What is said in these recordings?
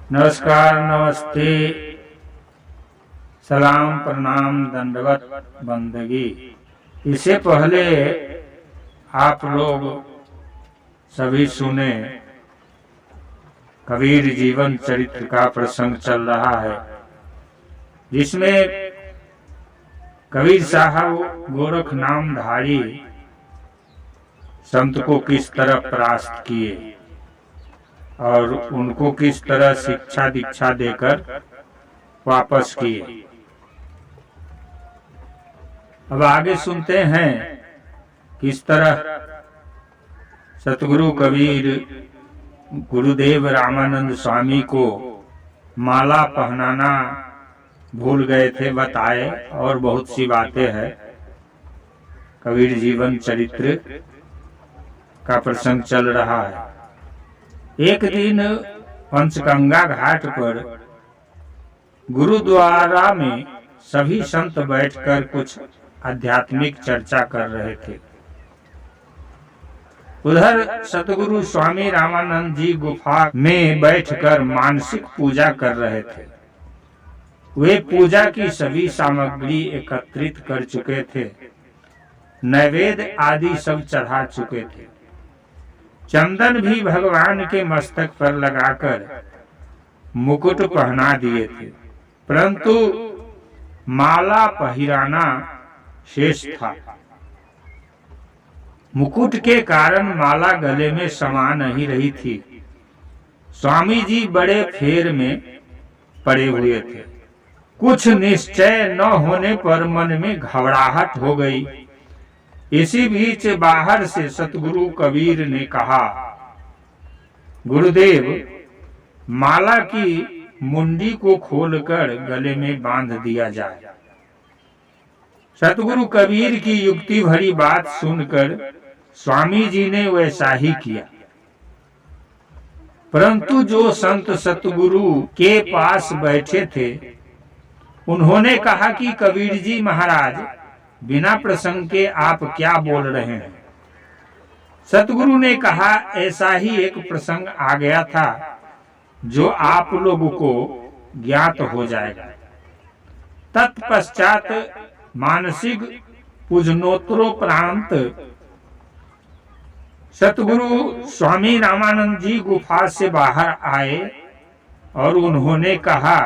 नमस्कार, नमस्ते, सलाम, प्रणाम, दंडवत, बंदगी। इससे पहले आप लोग सभी सुने कबीर जीवन चरित्र का प्रसंग चल रहा है, जिसमें कबीर साहब गोरख नामधारी संत को किस तरह परास्त किए और उनको किस तरह शिक्षा दीक्षा देकर वापस किए। अब आगे सुनते हैं किस तरह सतगुरु कबीर गुरुदेव रामानंद स्वामी को माला पहनाना भूल गए थे, बताए, और बहुत सी बातें हैं। कबीर जीवन चरित्र का प्रसंग चल रहा है। एक दिन पंचगंगा घाट पर गुरुद्वारा में सभी संत बैठकर कुछ आध्यात्मिक चर्चा कर रहे थे। उधर सतगुरु स्वामी रामानंद जी गुफा में बैठकर मानसिक पूजा कर रहे थे। वे पूजा की सभी सामग्री एकत्रित कर चुके थे, नैवेद्य आदि सब चढ़ा चुके थे। चंदन भी भगवान के मस्तक पर लगाकर मुकुट पहना दिए थे, परंतु माला पहिराना शेष था। मुकुट के कारण माला गले में समा नहीं रही थी। स्वामी जी बड़े फेर में पड़े हुए थे। कुछ निश्चय न होने पर मन में घबराहट हो गई। इसी बीच बाहर से सतगुरु कबीर ने कहा, गुरुदेव, माला की मुंडी को खोलकर गले में बांध दिया जाए। सतगुरु कबीर की युक्ति भरी बात सुनकर स्वामी जी ने वैसा ही किया, परंतु जो संत सतगुरु के पास बैठे थे उन्होंने कहा कि कबीर जी महाराज, बिना प्रसंग के आप क्या बोल रहे हैं। सतगुरु ने कहा, ऐसा ही एक प्रसंग आ गया था जो आप लोगों को ज्ञात हो जाएगा। तत्पश्चात मानसिक पूजनोत्तरोपरांत सतगुरु स्वामी रामानंद जी गुफा से बाहर आए और उन्होंने कहा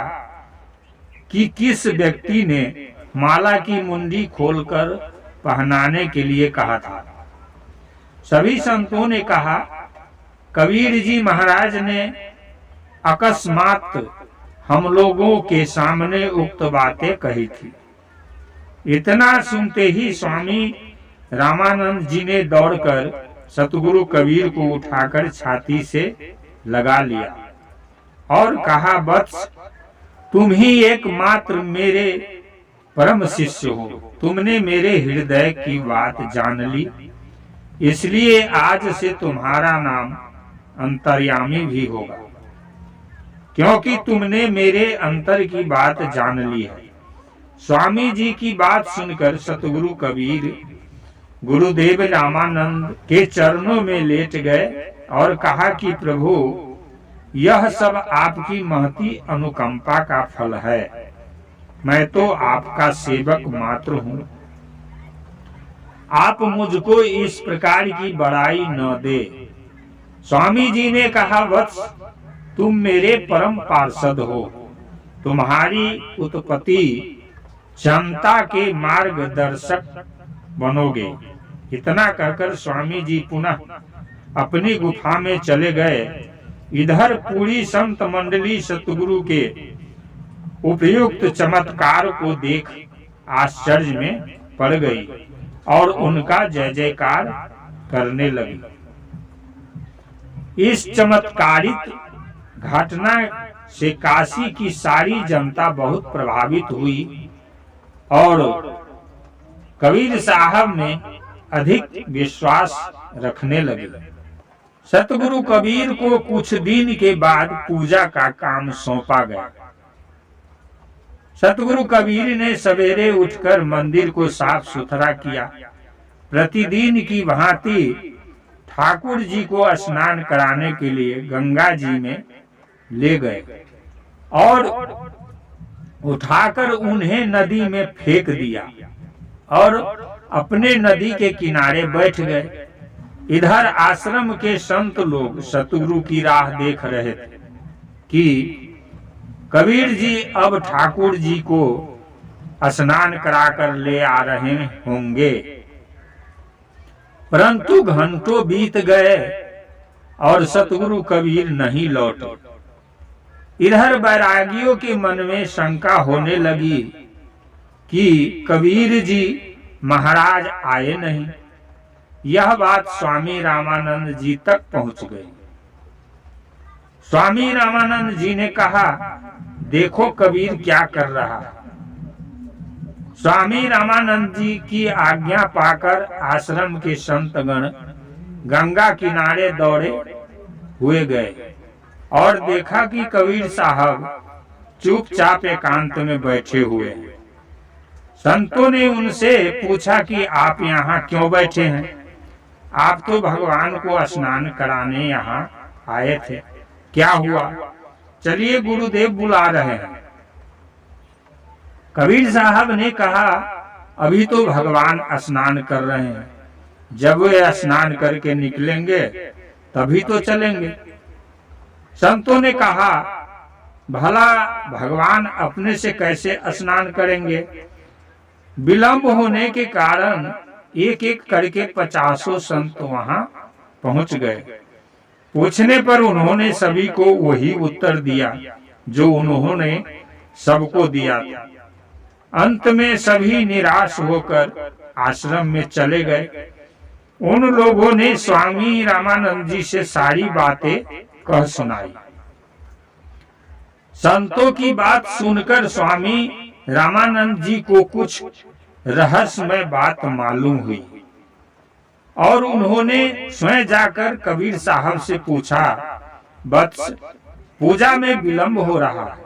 कि किस व्यक्ति ने माला की मुंडी खोलकर पहनाने के लिए कहा था। सभी संतों ने कहा, कबीर जी महाराज ने अकस्मात हम लोगों के सामने उक्त बातें कही थी। इतना सुनते ही स्वामी रामानंद जी ने दौड़कर सतगुरु कबीर को उठाकर छाती से लगा लिया और कहा, वत्स, तुम ही एकमात्र मेरे परम शिष्य हो। तुमने मेरे हृदय की बात जान ली, इसलिए आज से तुम्हारा नाम अंतर्यामी भी होगा, क्योंकि तुमने मेरे अंतर की बात जान ली है। स्वामी जी की बात सुनकर सतगुरु कबीर गुरुदेव रामानंद के चरणों में लेट गए और कहा कि प्रभु, यह सब आपकी महती अनुकंपा का फल है। मैं तो आपका सेवक मात्र हूँ। आप मुझको इस प्रकार की बड़ाई न दे। स्वामी जी ने कहा, वत्स, तुम मेरे परम पार्षद हो। तुम्हारी उत्पत्ति जनता के मार्गदर्शक बनोगे। इतना कहकर स्वामी जी पुनः अपनी गुफा में चले गए। इधर पूरी संत मंडली सतगुरु के उपयुक्त चमत्कार को देख आश्चर्य में पड़ गई और उनका जय जयकार करने लगी। इस चमत्कारित घटना से काशी की सारी जनता बहुत प्रभावित हुई और कबीर साहब में अधिक विश्वास रखने लगे। सतगुरु कबीर को कुछ दिन के बाद पूजा का काम सौंपा गया। सतगुरु कबीर ने सवेरे उठकर मंदिर को साफ सुथरा किया। प्रतिदिन की भांति ठाकुर जी को स्नान कराने के लिए गंगा जी में ले गए और उठाकर उन्हें नदी में फेंक दिया और अपने नदी के किनारे बैठ गए। इधर आश्रम के संत लोग सतगुरु की राह देख रहे थे कि कबीर जी अब ठाकुर जी को स्नान कराकर ले आ रहे होंगे, परंतु घंटों बीत गए और सतगुरु कबीर नहीं लौटे। इधर बैरागियों के मन में शंका होने लगी कि कबीर जी महाराज आए नहीं। यह बात स्वामी रामानंद जी तक पहुंच गई। स्वामी रामानंद जी ने कहा, देखो कबीर क्या कर रहा है। स्वामी रामानंद जी की आज्ञा पाकर आश्रम के संतगण गंगा किनारे दौड़े हुए गए और देखा कि कबीर साहब चुपचाप एकांत में बैठे हुए हैं। संतों ने उनसे पूछा कि आप यहाँ क्यों बैठे हैं? आप तो भगवान को स्नान कराने यहाँ आए थे, क्या हुआ? चलिए गुरुदेव बुला रहे हैं। कबीर साहब ने कहा, अभी तो भगवान स्नान कर रहे हैं, जब वे स्नान करके निकलेंगे तभी तो चलेंगे। संतों ने कहा, भला भगवान अपने से कैसे स्नान करेंगे? विलंब होने के कारण एक एक करके 50 संत वहां पहुंच गए। पूछने पर उन्होंने सभी को वही उत्तर दिया जो उन्होंने सबको दिया था। अंत में सभी निराश होकर आश्रम में चले गए। उन लोगों ने स्वामी रामानंद जी से सारी बातें कह सुनाई। संतों की बात सुनकर स्वामी रामानंद जी को कुछ रहस्यमय बात मालूम हुई और उन्होंने स्वयं जाकर कबीर साहब से पूछा, वत्स, पूजा में विलंब हो रहा है,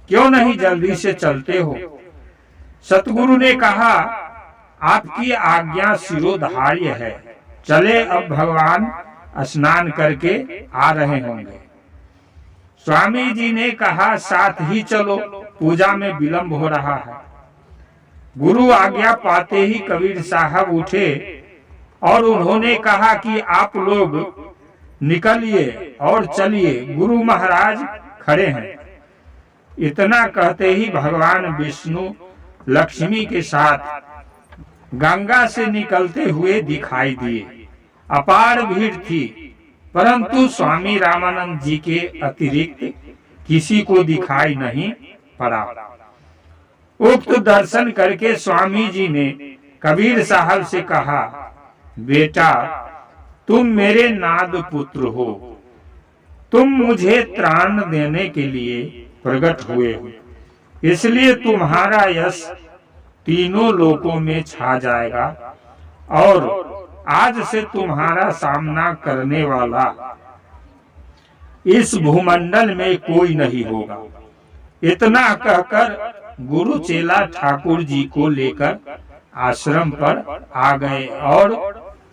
क्यों नहीं जल्दी से चलते हो? सतगुरु ने कहा, आपकी आज्ञा शिरोधार्य है, चले, अब भगवान स्नान करके आ रहे होंगे। स्वामी जी ने कहा, साथ ही चलो, पूजा में विलंब हो रहा है। गुरु आज्ञा पाते ही कबीर साहब उठे और उन्होंने कहा कि आप लोग निकलिए और चलिए, गुरु महाराज खड़े हैं। इतना कहते ही भगवान विष्णु लक्ष्मी के साथ गंगा से निकलते हुए दिखाई दिए। अपार भीड़ थी, परंतु स्वामी रामानंद जी के अतिरिक्त किसी को दिखाई नहीं पड़ा। उक्त दर्शन करके स्वामी जी ने कबीर साहब से कहा, बेटा, तुम मेरे नाद पुत्र हो, तुम मुझे त्राण देने के लिए प्रकट हुए हो, इसलिए तुम्हारा यश तीनों लोकों में छा जाएगा और आज से तुम्हारा सामना करने वाला इस भूमंडल में कोई नहीं होगा। इतना कहकर गुरु चेला ठाकुर जी को लेकर आश्रम पर आ गए और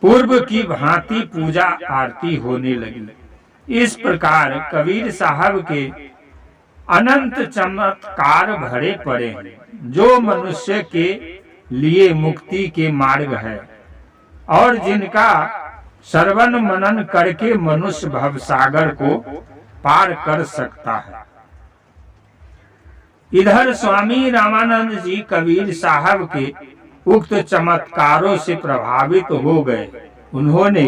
पूर्व की भांति पूजा आरती होने लगी। इस प्रकार कबीर साहब के अनंत चमत्कार भरे पड़े हैं, जो मनुष्य के लिए मुक्ति के मार्ग है और जिनका श्रवण मनन करके मनुष्य भवसागर को पार कर सकता है। इधर स्वामी रामानंद जी कबीर साहब के उक्त चमत्कारों से प्रभावित हो गए। उन्होंने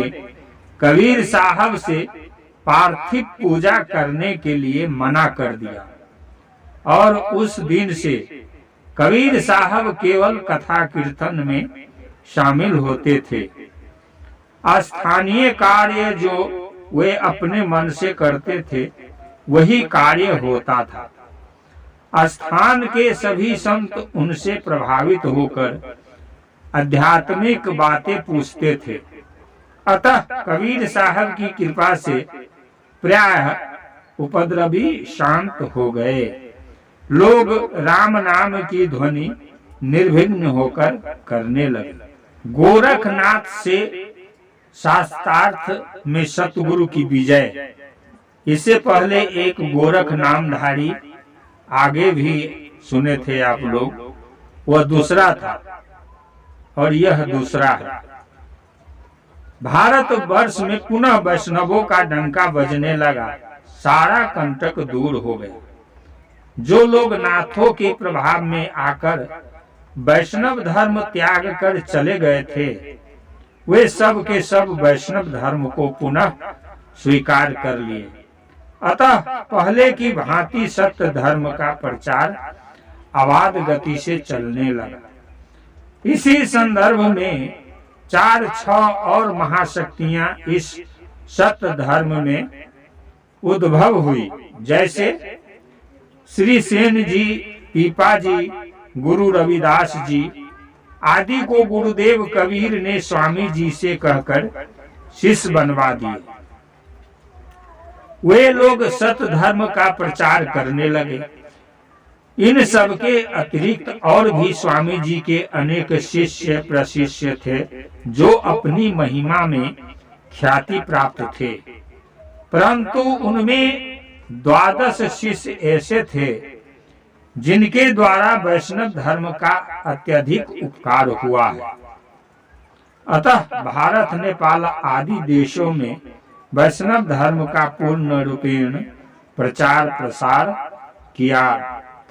कबीर साहब से पार्थिव पूजा करने के लिए मना कर दिया और उस दिन से कबीर साहब केवल कथा कीर्तन में शामिल होते थे। स्थानीय कार्य जो वे अपने मन से करते थे वही कार्य होता था। स्थान के सभी संत उनसे प्रभावित होकर आध्यात्मिक बातें पूछते थे। अतः कबीर साहब की कृपा से प्रायः उपद्रवी शांत हो गए। लोग राम नाम की ध्वनि निर्विघ्न होकर करने लगे। गोरखनाथ से शास्त्रार्थ में सतगुरु की विजय। इससे पहले एक गोरख नामधारी, आगे भी सुने थे आप लोग, वह दूसरा था और यह दूसरा है। भारत वर्ष में पुनः वैष्णवों का डंका बजने लगा, सारा कंटक दूर हो गया। जो लोग नाथों के प्रभाव में आकर वैष्णव धर्म त्याग कर चले गए थे, वे सब के सब वैष्णव धर्म को पुनः स्वीकार कर लिए। अतः पहले की भांति सत्य धर्म का प्रचार अबाध गति से चलने लगा। इसी संदर्भ में 4-6 और महाशक्तियां इस सत्य धर्म में उद्भव हुई, जैसे श्री सेन जी, पीपा जी, गुरु रविदास जी आदि को गुरुदेव कबीर ने स्वामी जी से कहकर शिष्य बनवा दिए। वे लोग सत्य धर्म का प्रचार करने लगे। इन सब के अतिरिक्त और भी स्वामी जी के अनेक शिष्य प्रशिष्य थे, जो अपनी महिमा में ख्याति प्राप्त थे, परंतु उनमें 12 शिष्य ऐसे थे जिनके द्वारा वैष्णव धर्म का अत्यधिक उपकार हुआ है। अतः भारत, नेपाल आदि देशों में वैष्णव धर्म का पूर्ण रूपेण प्रचार प्रसार किया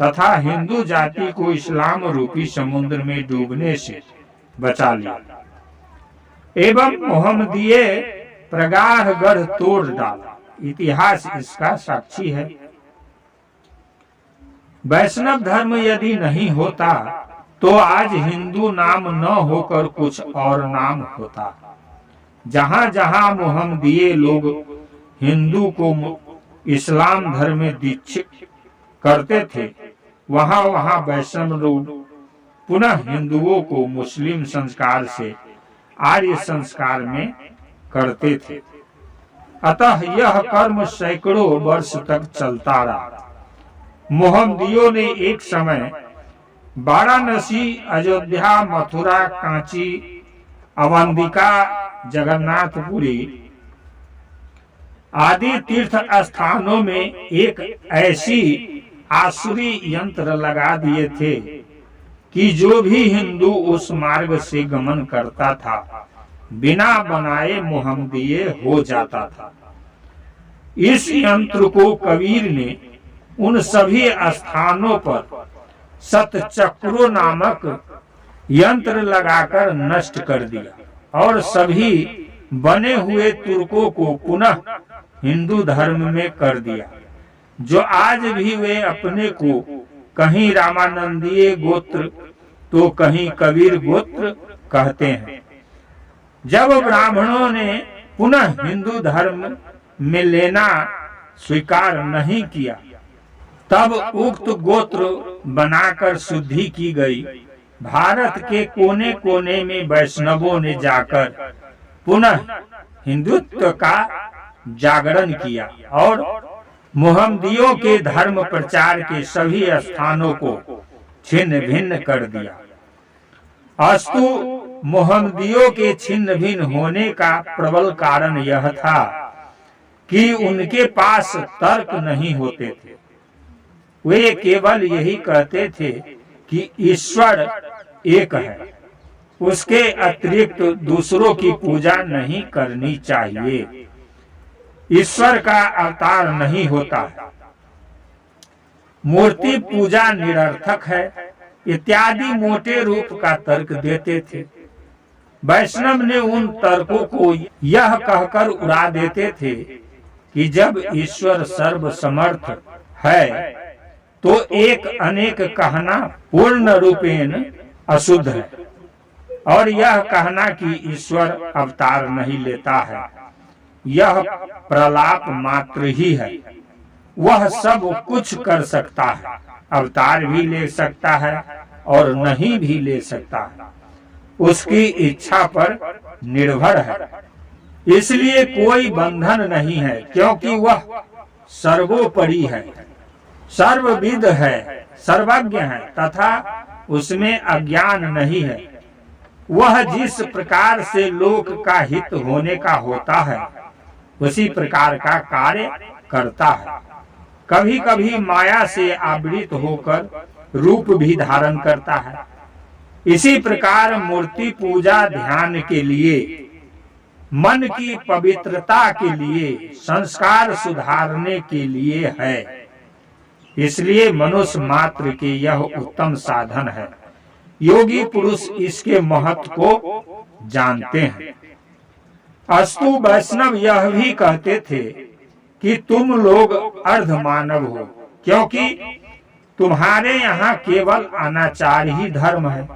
तथा हिंदू जाति को इस्लाम रूपी समुद्र में डूबने से बचा लिया एवं मोहम्मदीय प्रगाढ़ गढ़ तोड़ डाला। इतिहास इसका साक्षी है। वैष्णव धर्म यदि नहीं होता तो आज हिंदू नाम न होकर कुछ और नाम होता। जहां जहां मोहम्मदीय लोग हिंदू को इस्लाम धर्म में दीक्षित करते थे, वहां वहां वैष्णव लोग पुनः हिंदुओं को मुस्लिम संस्कार से आर्य संस्कार में करते थे। अतः यह कर्म सैकड़ों वर्ष तक चलता रहा। मोहम्मदियों ने एक समय वाराणसी, अयोध्या, मथुरा, कांची, अवंतिका, जगन्नाथपुरी आदि तीर्थ स्थानों में एक ऐसी आसुरी यंत्र लगा दिए थे कि जो भी हिंदू उस मार्ग से गमन करता था, बिना बनाए मोहम्मदीय हो जाता था। इस यंत्र को कबीर ने उन सभी स्थानों पर सतचक्रो नामक यंत्र लगाकर नष्ट कर दिया और सभी बने हुए तुर्कों को पुनः हिंदू धर्म में कर दिया, जो आज भी वे अपने को कहीं रामानंदीय गोत्र तो कहीं कबीर गोत्र कहते हैं। जब ब्राह्मणों ने पुनः हिंदू धर्म में लेना स्वीकार नहीं किया, तब उक्त गोत्र बनाकर शुद्धि की गई। भारत के कोने कोने में वैष्णवों ने जाकर पुनः हिंदुत्व का जागरण किया और मोहम्मदियों के धर्म प्रचार के सभी स्थानों को छिन्न भिन्न कर दिया। अस्तु मोहम्मदियों के छिन्न भिन्न होने का प्रबल कारण यह था कि उनके पास तर्क नहीं होते थे। वे केवल यही कहते थे कि ईश्वर एक है, उसके अतिरिक्त दूसरों की पूजा नहीं करनी चाहिए, ईश्वर का अवतार नहीं होता है, मूर्ति पूजा निरर्थक है इत्यादि मोटे रूप का तर्क देते थे। वैष्णव ने उन तर्कों को यह कहकर उड़ा देते थे कि जब ईश्वर सर्वसमर्थ है तो एक अनेक कहना पूर्ण रूपेण अशुद्ध है, और यह कहना कि ईश्वर अवतार नहीं लेता है, यह प्रलाप मात्र ही है। वह सब कुछ कर सकता है, अवतार भी ले सकता है और नहीं भी ले सकता है, उसकी इच्छा पर निर्भर है। इसलिए कोई बंधन नहीं है, क्योंकि वह सर्वोपरि है, सर्वविद है, सर्वज्ञ है तथा उसमें अज्ञान नहीं है। वह जिस प्रकार से लोक का हित होने का होता है, उसी प्रकार का कार्य करता है, कभी कभी माया से आवृत होकर रूप भी धारण करता है। इसी प्रकार मूर्ति पूजा ध्यान के लिए, मन की पवित्रता के लिए, संस्कार सुधारने के लिए है। इसलिए मनुष्य मात्र के यह उत्तम साधन है। योगी पुरुष इसके महत्व को जानते हैं। अस्तु वैष्णव यह भी कहते थे कि तुम लोग अर्ध मानव हो, क्योंकि तुम्हारे यहाँ केवल अनाचार ही धर्म है।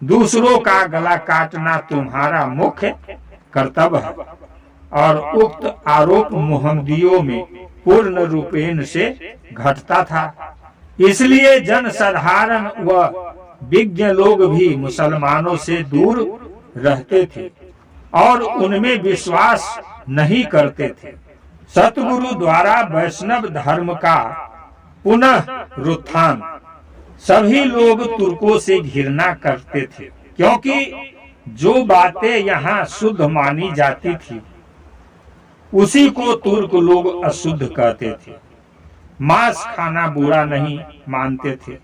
दूसरों का गला काटना तुम्हारा मुख्य कर्तव्य है, और उक्त आरोप मुहम्मदियों में पूर्ण रूपेण से घटता था। इसलिए जन साधारण व विज्ञ लोग भी मुसलमानों से दूर रहते थे और उनमें विश्वास नहीं करते थे। सतगुरु द्वारा वैष्णव धर्म का पुनः उत्थान, सभी लोग तुर्कों से घृणा करते थे, क्योंकि जो बातें यहाँ शुद्ध मानी जाती थी उसी को तुर्क लोग अशुद्ध कहते थे। मांस खाना बुरा नहीं मानते थे,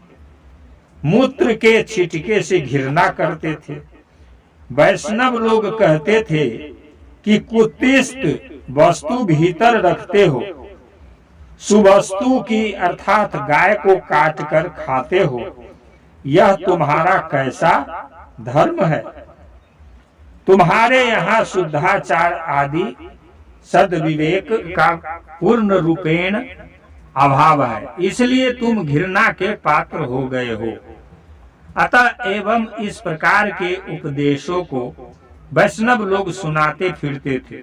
मूत्र के छिटके से घृणा करते थे। वैष्णव लोग कहते थे कि कुत्सित वस्तु भीतर रखते हो, सुवस्तु की अर्थात गाय को काट कर खाते हो, यह तुम्हारा कैसा धर्म है? तुम्हारे यहाँ शुद्धाचार आदि सद्विवेक का पूर्ण रूपेण अभाव है, इसलिए तुम घृणा के पात्र हो गए हो। अतः एवं इस प्रकार के उपदेशों को वैष्णव लोग सुनाते फिरते थे।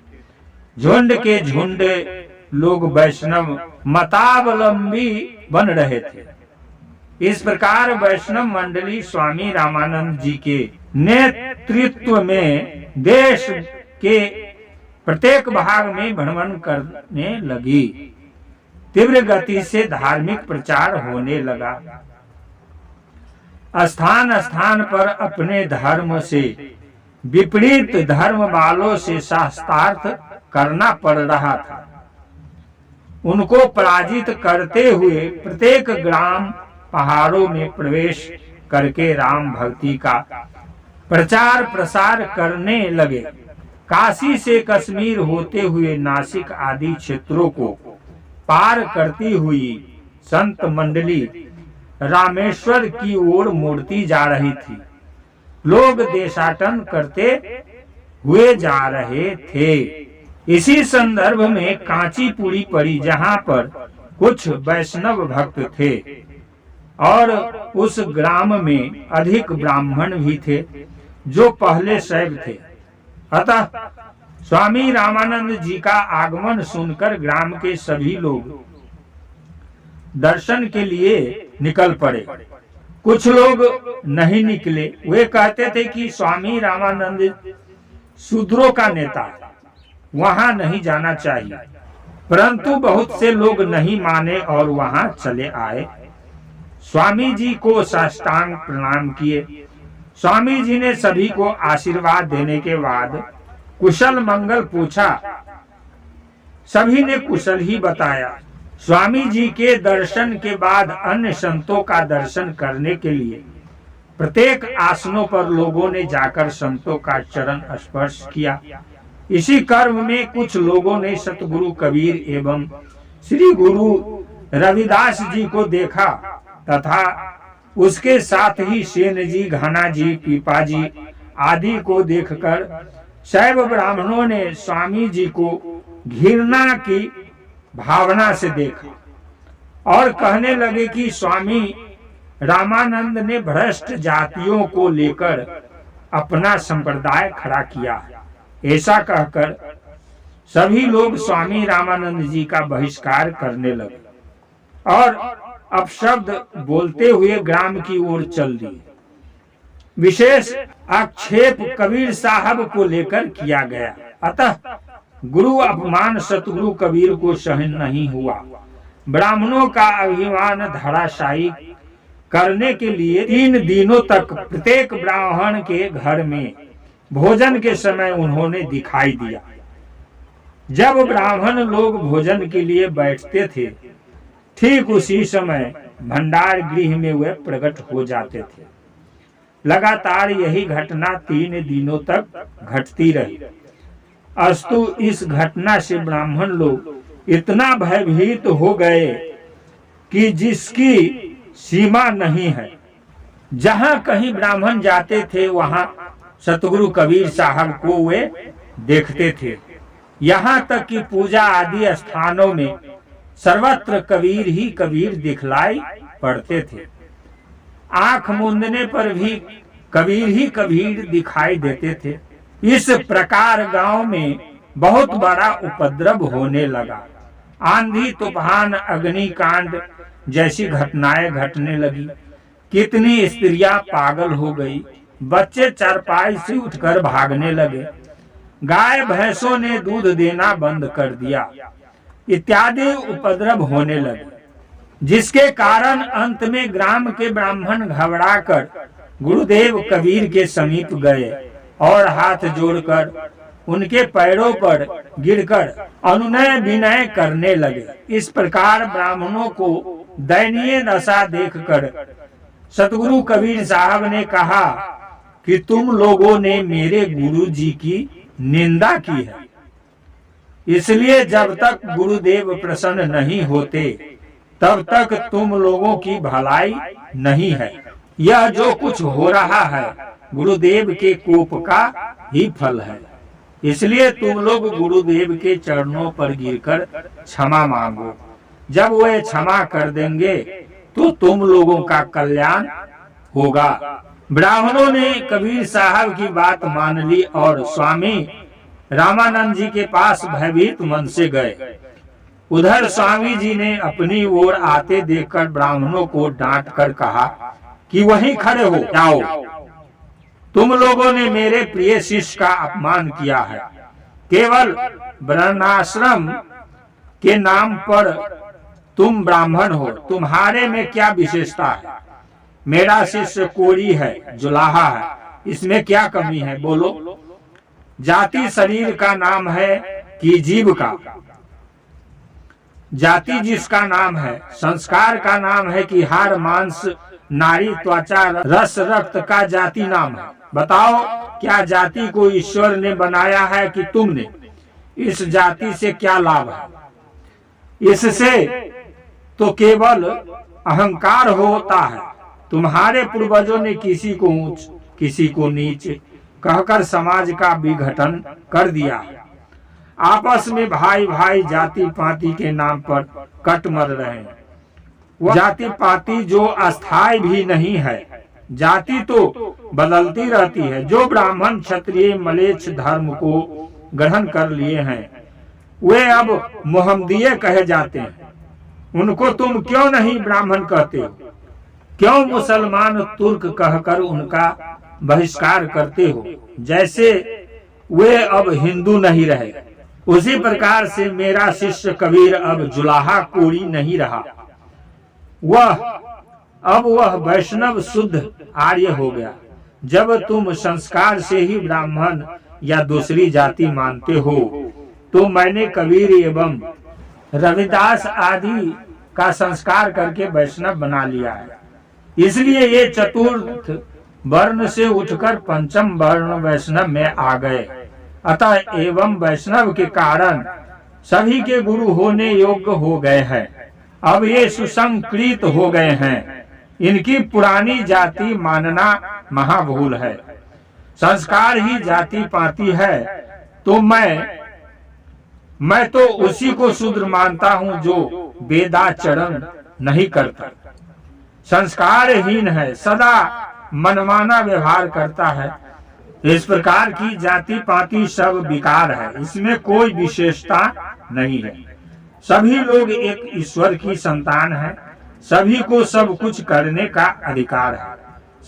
झुंड के झुंड लोग वैष्णव मतावलंबी बन रहे थे। इस प्रकार वैष्णव मंडली स्वामी रामानंद जी के नेतृत्व में देश के प्रत्येक भाग में भ्रमण करने लगी। तीव्र गति से धार्मिक प्रचार होने लगा। स्थान स्थान पर अपने धर्म से विपरीत धर्म वालों से शास्त्रार्थ करना पड़ रहा था। उनको पराजित करते हुए प्रत्येक ग्राम पहाड़ों में प्रवेश करके राम भक्ति का प्रचार प्रसार करने लगे। काशी से कश्मीर होते हुए नासिक आदि क्षेत्रों को पार करती हुई संत मंडली रामेश्वर की ओर मुड़ती जा रही थी। लोग देशाटन करते हुए जा रहे थे। इसी संदर्भ में कांचीपुरी पड़ी, जहां पर कुछ वैष्णव भक्त थे और उस ग्राम में अधिक ब्राह्मण भी थे जो पहले शैव थे। अतः स्वामी रामानंद जी का आगमन सुनकर ग्राम के सभी लोग दर्शन के लिए निकल पड़े। कुछ लोग नहीं निकले। वे कहते थे कि स्वामी रामानंद शूद्रों का नेता, वहां नहीं जाना चाहिए। परंतु बहुत से लोग नहीं माने और वहां चले आए। स्वामी जी को साष्टांग प्रणाम किए। स्वामी जी ने सभी को आशीर्वाद देने के बाद कुशल मंगल पूछा। सभी ने कुशल ही बताया। स्वामी जी के दर्शन के बाद अन्य संतों का दर्शन करने के लिए प्रत्येक आसनों पर लोगों ने जाकर संतों का चरण स्पर्श किया। इसी कर्म में कुछ लोगों ने सतगुरु कबीर एवं श्री गुरु रविदास जी को देखा तथा उसके साथ ही सेन जी, घना जी, पीपा जी आदि को देखकर शैव ब्राह्मणों ने स्वामी जी को घृणा की भावना से देखा और कहने लगे कि स्वामी रामानंद ने भ्रष्ट जातियों को लेकर अपना संप्रदाय खड़ा किया। ऐसा कहकर सभी लोग स्वामी रामानंद जी का बहिष्कार करने लगे और अपशब्द बोलते हुए ग्राम की ओर चल दिए। विशेष आक्षेप कबीर साहब को लेकर किया गया। अतः गुरु अपमान सतगुरु कबीर को सहन नहीं हुआ। ब्राह्मणों का अभिमान धराशायी करने के लिए 3 दिनों तक प्रत्येक ब्राह्मण के घर में भोजन के समय उन्होंने दिखाई दिया। जब ब्राह्मण लोग भोजन के लिए बैठते थे, ठीक उसी समय भंडार गृह में वे प्रकट हो जाते थे। लगातार यही घटना 3 दिनों तक घटती रही। अस्तु इस घटना से ब्राह्मण लोग इतना भयभीत हो गए कि जिसकी सीमा नहीं है। जहां कहीं ब्राह्मण जाते थे वहां सतगुरु कबीर साहब को वे देखते थे। यहाँ तक कि पूजा आदि स्थानों में सर्वत्र कबीर ही कबीर दिखलाई पड़ते थे। आंख मूंदने पर भी कबीर ही कबीर दिखाई देते थे। इस प्रकार गांव में बहुत बड़ा उपद्रव होने लगा। आंधी, तूफान, अग्निकांड जैसी घटनाएं घटने लगी। कितनी स्त्रियां पागल हो गई, बच्चे चारपाई से उठकर भागने लगे, गाय भैंसों ने दूध देना बंद कर दिया, इत्यादि उपद्रव होने लगे, जिसके कारण अंत में ग्राम के ब्राह्मण घबराकर गुरुदेव कबीर के समीप गए और हाथ जोड़कर उनके पैरों पर गिरकर अनुनय विनय करने लगे। इस प्रकार ब्राह्मणों को दयनीय दशा देखकर सतगुरु कबीर साहब ने कहा कि तुम लोगों ने मेरे गुरु जी की निंदा की है, इसलिए जब तक गुरुदेव प्रसन्न नहीं होते तब तक तुम लोगों की भलाई नहीं है। यह जो कुछ हो रहा है गुरुदेव के कोप का ही फल है, इसलिए तुम लोग गुरुदेव के चरणों पर गिरकर क्षमा मांगो। जब वे क्षमा कर देंगे तो तुम लोगों का कल्याण होगा। ब्राह्मणों ने कबीर साहब की बात मान ली और स्वामी रामानंद जी के पास भयभीत मन से गए। उधर स्वामी जी ने अपनी ओर आते देखकर ब्राह्मणों को डांट कर कहा कि वहीं खड़े हो जाओ, तुम लोगों ने मेरे प्रिय शिष्य का अपमान किया है। केवल वर्णाश्रम के नाम पर तुम ब्राह्मण हो, तुम्हारे में क्या विशेषता है? मेरा शिष्य कोढ़ी है, जुलाहा है, इसमें क्या कमी है बोलो? जाति शरीर का नाम है कि जीव का? जाति जिसका नाम है, संस्कार का नाम है कि हाड़ मांस नारी त्वचा रस रक्त का जाति नाम है? बताओ, क्या जाति को ईश्वर ने बनाया है कि तुमने? इस जाति से क्या लाभ है? इससे तो केवल अहंकार होता है। तुम्हारे पूर्वजों ने किसी को ऊंच किसी को नीच कहकर समाज का विघटन कर दिया है। आपस में भाई भाई जाति पाति के नाम पर कट मर रहे हैं। वह जाति पाति जो अस्थायी भी नहीं है, जाति तो बदलती रहती है। जो ब्राह्मण क्षत्रिय मलेच्छ धर्म को ग्रहण कर लिए हैं वे अब मोहम्मदीय कहे जाते हैं। उनको तुम क्यों नहीं ब्राह्मण कहते हो? क्यों मुसलमान तुर्क कहकर उनका बहिष्कार करते हो? जैसे वे अब हिंदू नहीं रहे, उसी प्रकार से मेरा शिष्य कबीर अब जुलाहा कोढ़ी नहीं रहा। वह वैष्णव शुद्ध आर्य हो गया। जब तुम संस्कार से ही ब्राह्मण या दूसरी जाति मानते हो तो मैंने कबीर एवं रविदास आदि का संस्कार करके वैष्णव बना लिया है। इसलिए ये चतुर्थ वर्ण से उठकर पंचम वर्ण वैष्णव में आ गए। अतः एवं वैष्णव के कारण सभी के गुरु होने योग्य हो गए हैं। अब ये सुसंकृत हो गए हैं। इनकी पुरानी जाति मानना महाभूल है। संस्कार ही जाति पाति है तो मैं तो उसी को शूद्र मानता हूँ जो वेदाचरण नहीं करता, संस्कारहीन है, सदा मनमाना व्यवहार करता है। इस प्रकार की जाति पाति सब विकार है, इसमें कोई विशेषता नहीं है। सभी लोग एक ईश्वर की संतान है, सभी को सब कुछ करने का अधिकार है।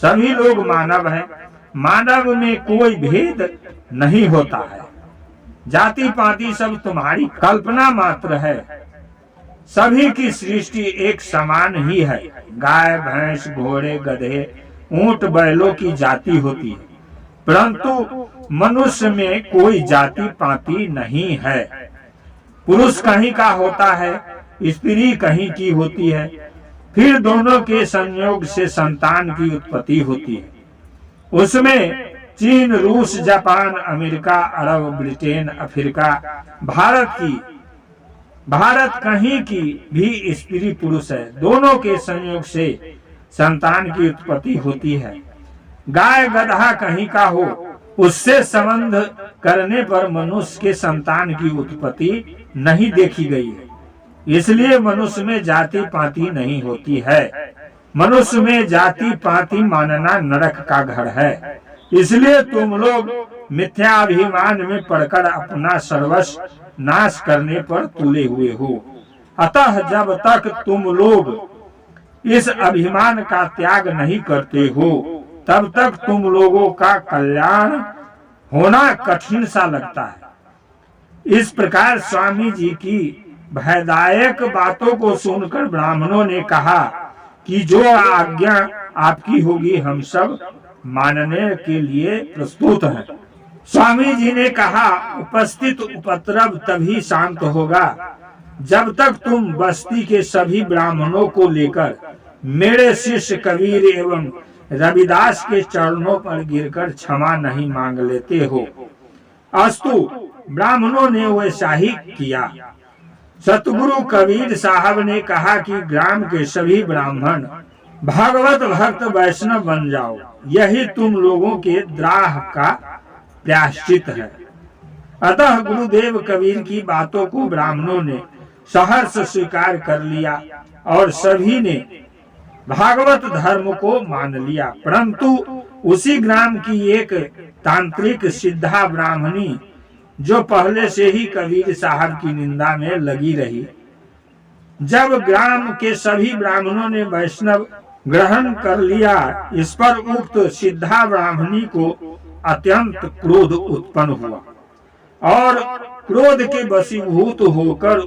सभी लोग मानव हैं, मानव में कोई भेद नहीं होता है। जाति पाति सब तुम्हारी कल्पना मात्र है। सभी की सृष्टि एक समान ही है। गाय भैंस घोड़े गधे ऊंट बैलों की जाति होती है, परंतु मनुष्य में कोई जाति पाति नहीं है। पुरुष कहीं का होता है, स्त्री कहीं की होती है, फिर दोनों के संयोग से संतान की उत्पत्ति होती है। उसमें चीन, रूस, जापान, अमेरिका, अरब, ब्रिटेन, अफ्रीका, भारत कहीं की भी स्त्री पुरुष है, दोनों के संयोग से संतान की उत्पत्ति होती है। गाय गधा कहीं का हो, उससे संबंध करने पर मनुष्य के संतान की उत्पत्ति नहीं देखी गई है, इसलिए मनुष्य में जाति पाति नहीं होती है। मनुष्य में जाति पाति मानना नरक का घर है, इसलिए तुम लोग मिथ्याभिमान में पड़कर अपना सर्वस्व नाश करने पर तुले हुए हो। अतः जब तक तुम लोग इस अभिमान का त्याग नहीं करते हो, तब तक तुम लोगों का कल्याण होना कठिन सा लगता है। इस प्रकार स्वामी जी की भयदायक बातों को सुनकर ब्राह्मणों ने कहा कि जो आज्ञा आपकी होगी हम सब मानने के लिए प्रस्तुत हैं। स्वामी जी ने कहा, उपस्थित उपद्रव तभी शांत होगा जब तक तुम बस्ती के सभी ब्राह्मणों को लेकर मेरे शिष्य कबीर एवं रविदास के चरणों पर गिरकर क्षमा नहीं मांग लेते हो। अस्तु, ब्राह्मणों ने वैसा ही किया। सतगुरु कबीर साहब ने कहा कि ग्राम के सभी ब्राह्मण भागवत भक्त वैष्णव बन जाओ, यही तुम लोगों के द्राह का प्रायश्चित है। अतः गुरुदेव कबीर की बातों को ब्राह्मणों ने सहर्ष स्वीकार कर लिया और सभी ने भागवत धर्म को मान लिया। परंतु उसी ग्राम की एक तांत्रिक सिद्धा ब्राह्मणी, जो पहले से ही कबीर साहब की निंदा में लगी रही, जब ग्राम के सभी ब्राह्मणों ने वैष्णव ग्रहण कर लिया, इस पर उक्त सिद्धा ब्राह्मणी को अत्यंत क्रोध उत्पन्न हुआ और क्रोध के वशीभूत होकर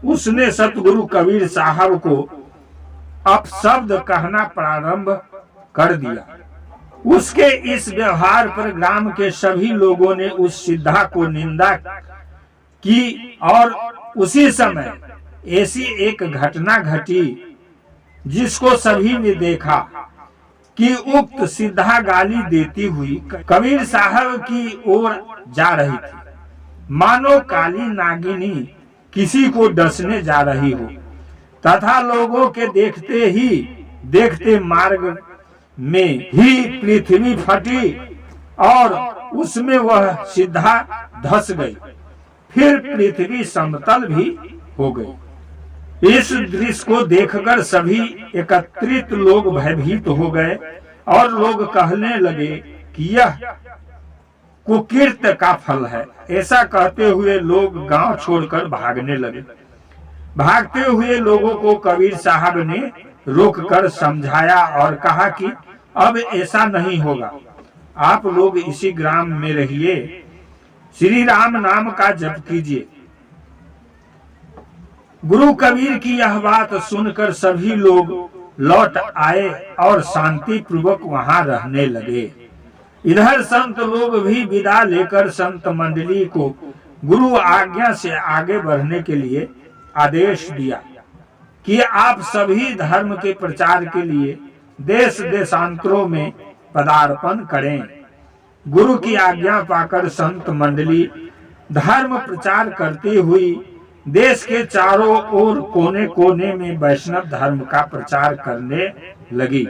उसने सतगुरु कबीर साहब को अपशब्द कहना प्रारंभ कर दिया। उसके इस व्यवहार पर ग्राम के सभी लोगों ने उस सिद्धा को निंदा की और उसी समय ऐसी एक घटना घटी जिसको सभी ने देखा कि उक्त सिद्धा गाली देती हुई कबीर साहब की ओर जा रही थी, मानो काली नागिनी किसी को डसने जा रही हो, तथा लोगों के देखते ही देखते मार्ग में ही पृथ्वी फटी और उसमें वह सिद्धा धस गई, फिर पृथ्वी समतल भी हो गई। इस दृश्य को देखकर सभी एकत्रित लोग भयभीत हो गए और लोग कहने लगे कि यह कुकीर्ति का फल है। ऐसा कहते हुए लोग गांव छोड़कर भागने लगे। भागते हुए लोगों को कबीर साहब ने रोककर समझाया और कहा कि अब ऐसा नहीं होगा, आप लोग इसी ग्राम में रहिए, श्री राम नाम का जप कीजिए। गुरु कबीर की यह बात सुनकर सभी लोग लौट आए और शांति पूर्वक वहां रहने लगे। इधर संत लोग भी विदा लेकर संत मंडली को गुरु आज्ञा से आगे बढ़ने के लिए आदेश दिया कि आप सभी धर्म के प्रचार के लिए देश देशांतरों में पदार्पण करें। गुरु की आज्ञा पाकर संत मंडली धर्म प्रचार करती हुई देश के चारों ओर कोने कोने में वैष्णव धर्म का प्रचार करने लगी।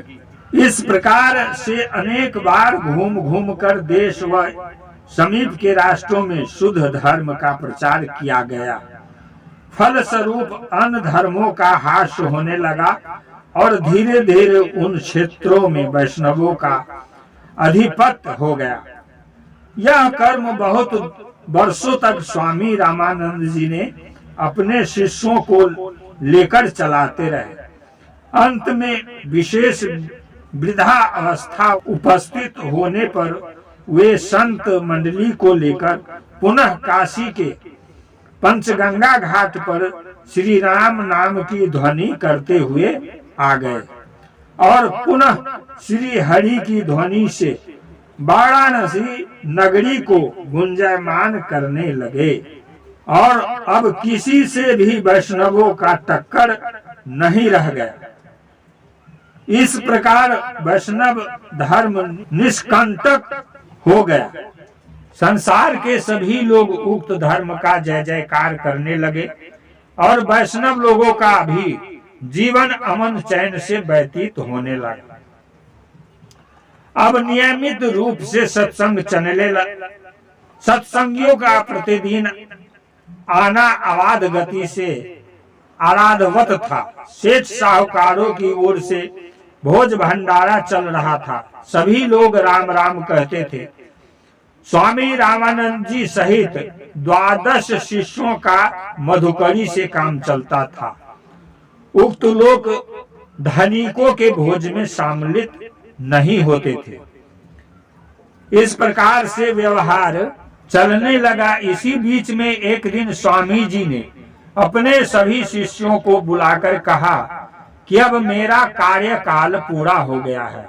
इस प्रकार से अनेक बार घूम घूम कर देश व समीप के राष्ट्रों में शुद्ध धर्म का प्रचार किया गया। फल स्वरूप अन्य धर्मों का ह्रास होने लगा और धीरे धीरे उन क्षेत्रों में वैष्णवों का अधिपत्य हो गया। यह कर्म बहुत वर्षों तक स्वामी रामानंद जी ने अपने शिष्यों को लेकर चलाते रहे। अंत में विशेष वृद्धा अवस्था उपस्थित होने पर वे संत मंडली को लेकर पुनः काशी के पंचगंगा घाट पर श्री राम नाम की ध्वनि करते हुए आ गए और पुनः श्री हरि की ध्वनि से वाराणसी नगरी को गुंजायमान करने लगे और अब किसी से भी वैष्णवों का टक्कर नहीं रह गया। इस प्रकार वैष्णव धर्म निष्कंटक हो गया। संसार के सभी लोग उक्त धर्म का जय जयकार करने लगे और वैष्णव लोगों का भी जीवन अमन चैन से व्यतीत होने लगा। अब नियमित रूप से सत्संग चलने लगा। सत्संगियों का प्रतिदिन आना अबाध गति से आराधवत था। सेठ साहूकारों की ओर से भोज भंडारा चल रहा था। सभी लोग राम राम कहते थे। स्वामी रामानंद जी सहित 12 शिष्यों का मधुकरी से काम चलता था। उक्त लोग धनिकों के भोज में सम्मिलित नहीं होते थे। इस प्रकार से व्यवहार चलने लगा। इसी बीच में एक दिन स्वामी जी ने अपने सभी शिष्यों को बुलाकर कहा कि अब मेरा कार्यकाल पूरा हो गया है,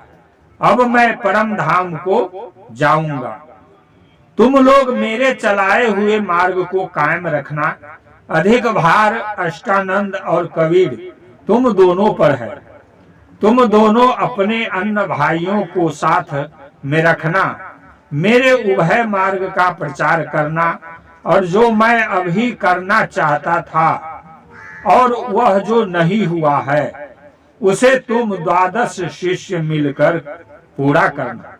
अब मैं परम धाम को जाऊंगा। तुम लोग मेरे चलाए हुए मार्ग को कायम रखना। अधिक भार अष्टानंद और कबीर तुम दोनों पर है। तुम दोनों अपने अन्य भाइयों को साथ में रखना। मेरे उभय मार्ग का प्रचार करना और जो मैं अभी करना चाहता था और वह जो नहीं हुआ है उसे तुम 12 शिष्य मिलकर पूरा करना।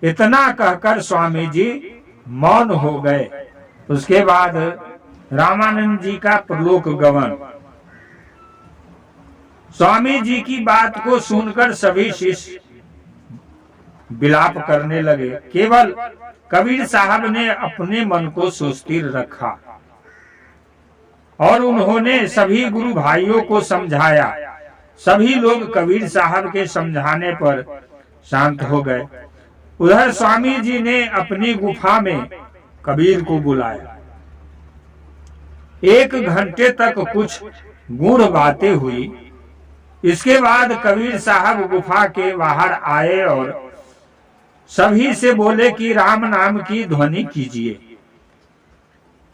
इतना कहकर स्वामी जी मौन हो गए। उसके बाद रामानंद जी का प्रलोक गमन। स्वामी जी की बात को सुनकर सभी शिष्य विलाप करने लगे। केवल कबीर साहब ने अपने मन को सुस्थिर रखा और उन्होंने सभी गुरु भाइयों को समझाया। सभी लोग कबीर साहब के समझाने पर शांत हो गए। उधर स्वामी जी ने अपनी गुफा में कबीर को बुलाया। 1 घंटे तक कुछ गूढ़ बातें हुई। इसके बाद कबीर साहब गुफा के बाहर आए और सभी से बोले कि राम नाम की ध्वनि कीजिए।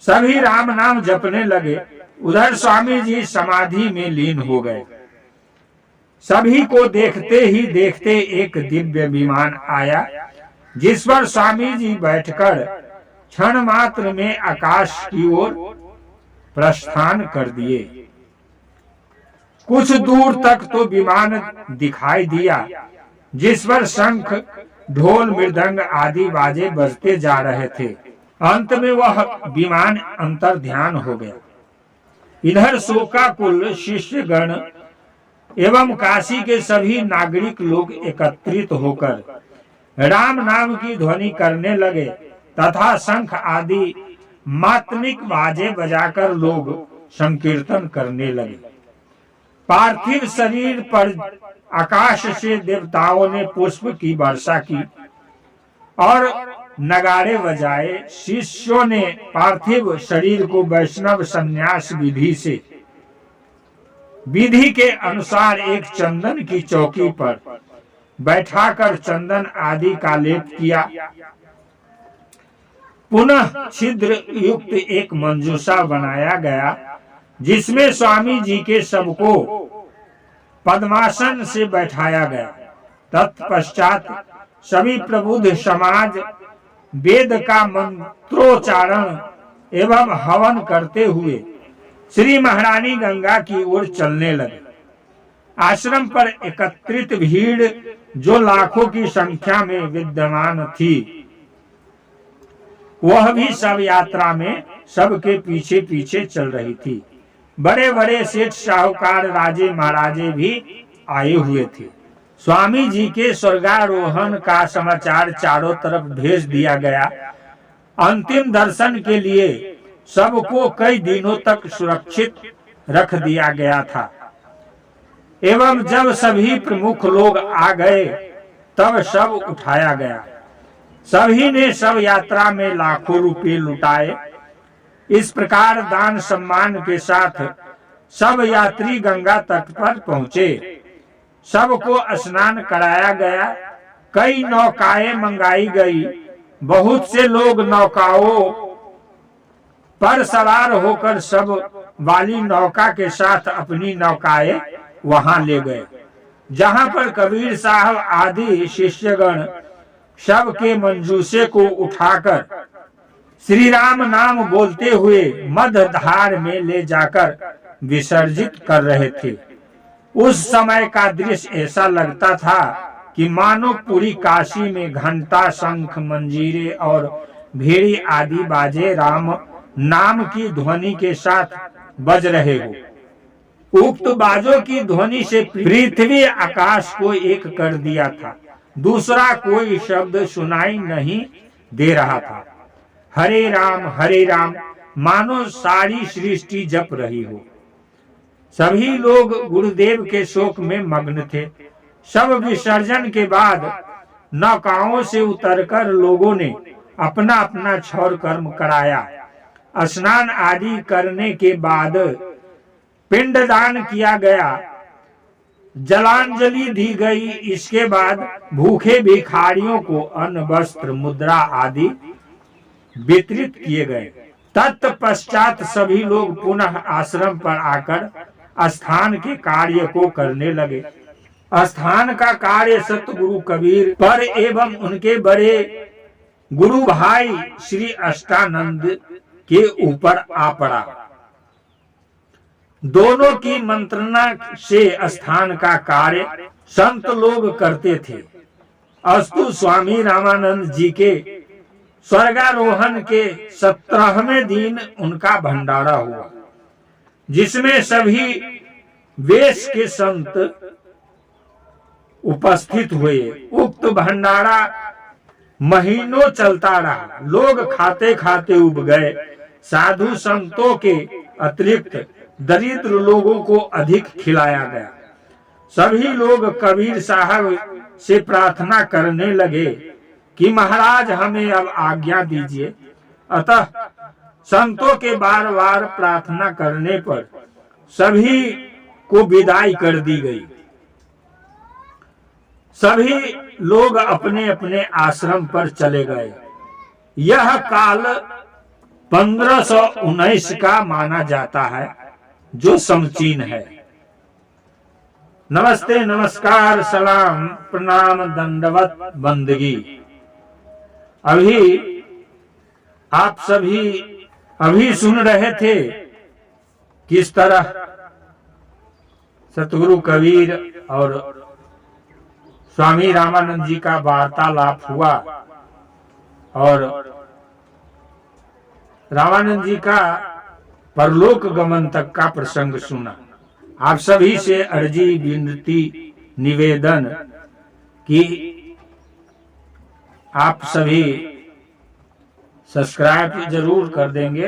सभी राम नाम जपने लगे। उधर स्वामी जी समाधि में लीन हो गए। सभी को देखते ही देखते एक दिव्य विमान आया जिस पर स्वामी जी बैठकर क्षण मात्र में आकाश की ओर प्रस्थान कर दिए। कुछ दूर तक तो विमान दिखाई दिया जिस पर शंख ढोल मृदंग आदि बाजे बजते जा रहे थे। अंत में वह विमान अंतर ध्यान हो गया। इधर शोकाकुल शिष्यगण एवं काशी के सभी नागरिक लोग एकत्रित होकर राम नाम की ध्वनि करने लगे तथा शंख आदि मातमिक बाजे बजाकर लोग संकीर्तन करने लगे। पार्थिव शरीर पर आकाश से देवताओं ने पुष्प की वर्षा की और नगाड़े बजाए। शिष्यों ने पार्थिव शरीर को वैष्णव संन्यास विधि से विधि के अनुसार एक चंदन की चौकी पर बैठाकर चंदन आदि का लेप किया। पुनः छिद्र युक्त एक मंजूषा बनाया गया जिसमें स्वामी जी के सबको पद्मासन से बैठाया गया। तत्पश्चात सभी प्रबुद्ध समाज वेद का मंत्रोच्चारण एवं हवन करते हुए श्री महारानी गंगा की ओर चलने लगे। आश्रम पर एकत्रित भीड़ जो लाखों की संख्या में विद्यमान थी वह भी सब यात्रा में सबके पीछे पीछे चल रही थी। बड़े बड़े सेठ साहूकार राजे महाराजे भी आए हुए थे। स्वामी जी के स्वर्गारोहण का समाचार चारों तरफ भेज दिया गया। अंतिम दर्शन के लिए सबको कई दिनों तक सुरक्षित रख दिया गया था एवं जब सभी प्रमुख लोग आ गए तब सब उठाया गया। सभी ने सब यात्रा में लाखों रुपए लुटाए। इस प्रकार दान सम्मान के साथ सब यात्री गंगा तट पर पहुंचे। सबको स्नान कराया गया। कई नौकाएं मंगाई गई। बहुत से लोग नौकाओं पर सवार होकर सब वाली नौका के साथ अपनी नौकाएं वहां ले गए, जहां पर कबीर साहब आदि शिष्यगण शव के मंजूसे को उठाकर श्री राम नाम बोलते हुए मध्य धार में ले जाकर विसर्जित कर रहे थे। उस समय का दृश्य ऐसा लगता था कि मानो पूरी काशी में घंटा, शंख, मंजीरे और भेड़ी आदि बाजे राम नाम की ध्वनि के साथ बज रहे हो। उक्त बाजों की ध्वनि से पृथ्वी आकाश को एक कर दिया था। दूसरा कोई शब्द सुनाई नहीं दे रहा था। हरे राम मानो सारी सृष्टि जप रही हो। सभी लोग गुरुदेव के शोक में मग्न थे। शव विसर्जन के बाद नौकाओं से उतरकर लोगों ने अपना अपना क्षौर कर्म कराया। स्नान आदि करने के बाद पिंडदान किया गया, जलांजलि दी गई। इसके बाद भूखे भिखारियों को अन्न, वस्त्र, मुद्रा आदि वितरित किए गए। तत्पश्चात सभी लोग पुनः आश्रम पर आकर स्थान के कार्य को करने लगे। स्थान का कार्य सतगुरु कबीर पर एवं उनके बड़े गुरु भाई श्री अष्टानंद के ऊपर आ पड़ा। दोनों की मंत्रणा से स्थान का कार्य संत लोग करते थे। अस्तु स्वामी रामानंद जी के स्वर्गारोहण के 17वें दिन उनका भंडारा हुआ, जिसमें सभी वेश के संत उपस्थित हुए। उक्त भंडारा महीनों चलता रहा। लोग खाते खाते उब गए। साधु संतों के अतिरिक्त दरिद्र लोगों को अधिक खिलाया गया। सभी लोग कबीर साहब से प्रार्थना करने लगे कि महाराज हमें अब आज्ञा दीजिए। अतः संतों के बार बार प्रार्थना करने पर सभी को विदाई कर दी गई। सभी लोग अपने अपने आश्रम पर चले गए। यह काल 1519 का माना जाता है, जो समचीन है। नमस्ते, नमस्कार, सलाम, प्रणाम, दंडवत, बंदगी। अभी आप सभी अभी सुन रहे थे किस तरह सतगुरु कबीर और स्वामी रामानंद जी का वार्तालाप हुआ और रामानंद जी का परलोक गमन तक का प्रसंग सुना। आप सभी से अर्जी, विनती, निवेदन कि आप सभी सब्सक्राइब जरूर कर देंगे,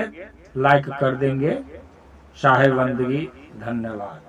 लाइक कर देंगे। साहेब बंदगी, धन्यवाद।